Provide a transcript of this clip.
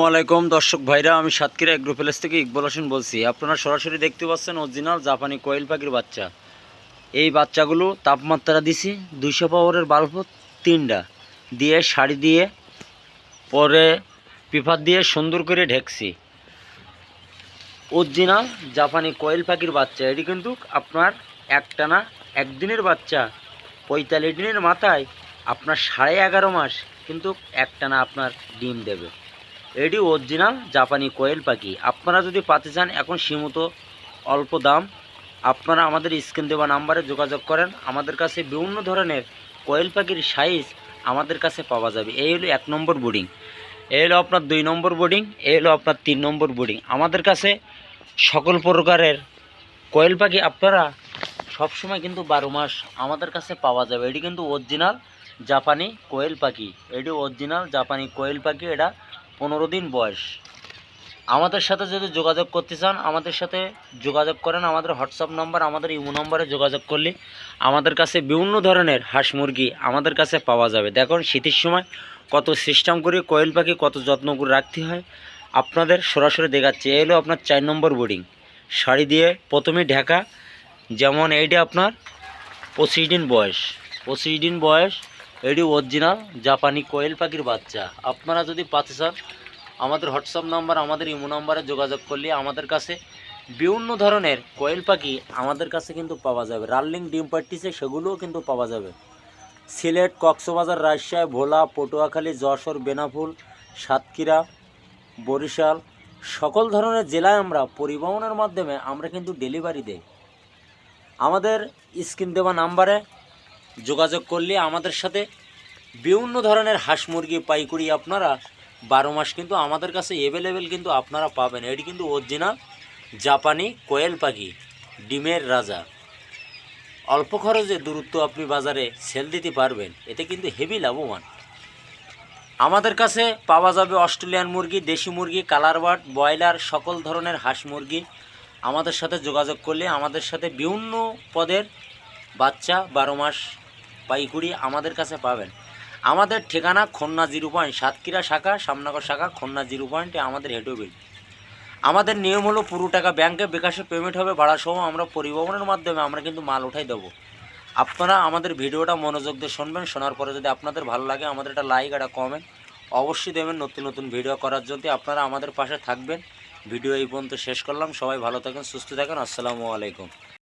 আলাইকুম দর্শক ভাইরা, আমি সাতক্ষীরা এগ্রো প্যালেস থেকে ইকবাল হোসেন বলছি। আপনারা সরাসরি দেখতে পাচ্ছেন অরিজিনাল জাপানি কোয়েল পাখির বাচ্চা। এই বাচ্চাগুলো তাপমাত্রা দিছি 200 পাওয়ারের বাল্ব 3টা দিয়ে শাড়ি দিয়ে পরে পেপার দিয়ে সুন্দর করে ঢেকছি। অরিজিনাল জাপানি কোয়েল পাখির বাচ্চা। এটি কিন্তু আপনার একটানা একদিনের বাচ্চা 45 দিনের মাথায় আপনার 11.5 মাস কিন্তু একটানা আপনার ডিম দেবে। এটি অরিজিনাল জাপানি কোয়েল পাখি। আপনারা যদি পাতে চান এখন সীমিত অল্প দাম, আপনারা আমাদের স্ক্রিন দেওয়া নাম্বারে যোগাযোগ করেন। আমাদের কাছে বিভিন্ন ধরনের কোয়েল পাখির সাইজ আমাদের কাছে পাওয়া যাবে। এই হলো 1 নম্বর বোর্ডিং, এই হলো আপনার 2 নম্বর বোর্ডিং, এই হলো আপনার 3 নম্বর বোর্ডিং। আমাদের কাছে সকল প্রকারের কোয়েল পাখি আপনারা সবসময় কিন্তু 12 মাস আমাদের কাছে পাওয়া যাবে। এটি কিন্তু অরিজিনাল জাপানি কোয়েল পাখি, এটি অরিজিনাল জাপানি কোয়েল পাখি। এটা 15 দিন বয়স। আমাদের সাথে যদি যোগাযোগ করতে চান আমাদের সাথে যোগাযোগ করেন। আমাদের হোয়াটসঅ্যাপ নাম্বার, আমাদের ইমো নম্বরে যোগাযোগ করলে আমাদের কাছে বিভিন্ন ধরনের হাঁস মুরগি আমাদের কাছে পাওয়া যাবে। দেখুন শীতের সময় কত সিস্টেম করে কোয়েল পাখি কত যত্ন করে রাখতে হয় আপনাদের সরাসরি দেখাচ্ছি। এই হলো আপনার 4 নম্বর বোর্ডিং, শাড়ি দিয়ে প্রথমে ঢাকা। যেমন এইটা আপনার 25 দিন বয়স, 25 দিন বয়স। এটি অরিজিনাল জাপানি কোয়েল পাখির বাচ্চা। আপনারা যদি পাতে চান আমাদের হোয়াটসঅ্যাপ নাম্বার, আমাদের ইমো নাম্বারে যোগাযোগ করলে আমাদের কাছে বিভিন্ন ধরনের কোয়েল পাখি আমাদের কাছে কিন্তু পাওয়া যাবে। রানিং ডিম পাড়তিছে সেগুলোও কিন্তু পাওয়া যাবে। সিলেট, কক্সবাজার, রাজশাহী, ভোলা, পটুয়াখালী, যশোর, বেনাপোল, সাতক্ষীরা, বরিশাল সকল ধরনের জেলায় আমরা পরিবহনের মাধ্যমে আমরা কিন্তু ডেলিভারি দেই। আমাদের স্ক্রিন দেওয়া নাম্বারে যোগাযোগ করলে আমাদের সাথে বিভিন্ন ধরনের হাঁস মুরগি পাইকারি আপনারা 12 মাস কিন্তু আমাদের কাছে অ্যাভেলেবেল কিন্তু আপনারা পাবেন। এটি কিন্তু অরিজিনাল জাপানি কোয়েল পাখি, ডিমের রাজা। অল্প খরচে দূরত্ব আপনি বাজারে সেল দিতে পারবেন, এতে কিন্তু হেভি লাভবান। আমাদের কাছে পাওয়া যাবে অস্ট্রেলিয়ান মুরগি, দেশি মুরগি, কালার বার্ড, ব্রয়লার সকল ধরনের হাঁস মুরগি। আমাদের সাথে যোগাযোগ করলে আমাদের সাথে বিভিন্ন পদের বাচ্চা 12 মাস পাইকারি আমাদের কাছে পাবেন। আমাদের ঠিকানা খুলনা 0 সাতক্ষীরা শাখা, সামনগর শাখা, খুলনা 0 আমাদের হেড অফিস। আমাদের নিয়ম হলো পুরো টাকা ব্যাংকে বিকাশে পেমেন্ট হবে, ভাড়াসহ আমরা পরিবহনের মাধ্যমে আমরা কিন্তু মাল উঠাই দেবো। আপনারা আমাদের ভিডিওটা মনোযোগ দিয়ে শুনবেন। শোনার পরে যদি আপনাদের ভালো লাগে আমাদের একটা লাইক, একটা কমেন্ট অবশ্যই দেবেন নতুন নতুন ভিডিও করার জন্য। আপনারা আমাদের পাশে থাকবেন। ভিডিও এই পর্যন্ত শেষ করলাম। সবাই ভালো থাকেন, সুস্থ থাকেন। আসসালামু আলাইকুম।